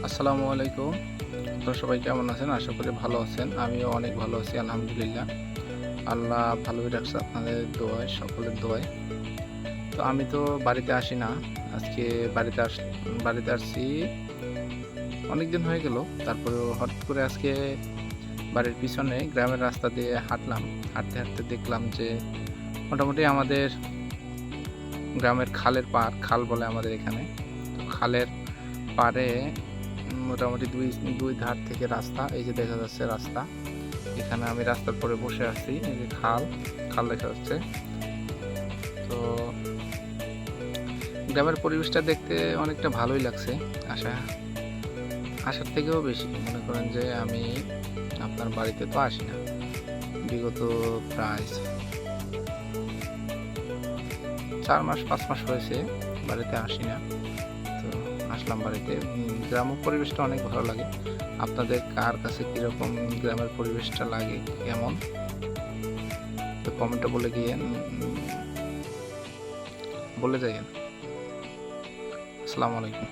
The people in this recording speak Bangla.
আসসালামু আলাইকুম। তো সবাই কেমন আছেন? আশা করি ভালো আছেন। আমিও অনেক ভালো আছি আলহামদুলিল্লাহ। আল্লাহ ভালোই রাখছে আপনাদের দোয়ায়, সকলের দোয়ায়। তো আমি তো বাড়িতে আসি না। আজকে বাড়িতে আসছি অনেকদিন হয়ে গেল। তারপরেও হঠাৎ করে আজকে বাড়ির পিছনে গ্রামের রাস্তা দিয়ে হাঁটলাম। হাঁটতে দেখলাম যে মোটামুটি আমাদের গ্রামের খালের পাড়, খাল বলে আমাদের এখানে। তো খালের পাড়ে মোটামুটি দুই ধার থেকে রাস্তা, এই যে দেখা যাচ্ছে রাস্তা। এখানে আমি রাস্তার পরে বসে আছি, এই যে খাল দেখা যাচ্ছে। তো গ্রামের পরিবেশটা দেখতে অনেকটা ভালোই লাগছে। আশা আসার থেকেও বেশি মনে করেন যে আমি আপনার বাড়িতে তো আসি না বিগত প্রায় 4 মাস 5 মাস হয়েছে বাড়িতে আসি না। তো আসলাম বাড়িতে। গ্রাম্য পরিবেশটা অনেক ভালো লাগে। আপনাদের কার কাছে কীরকম গ্রামের পরিবেশটা লাগে, কেমন, তো কমেন্টে বলে যাইয়েন। আসসালামু আলাইকুম।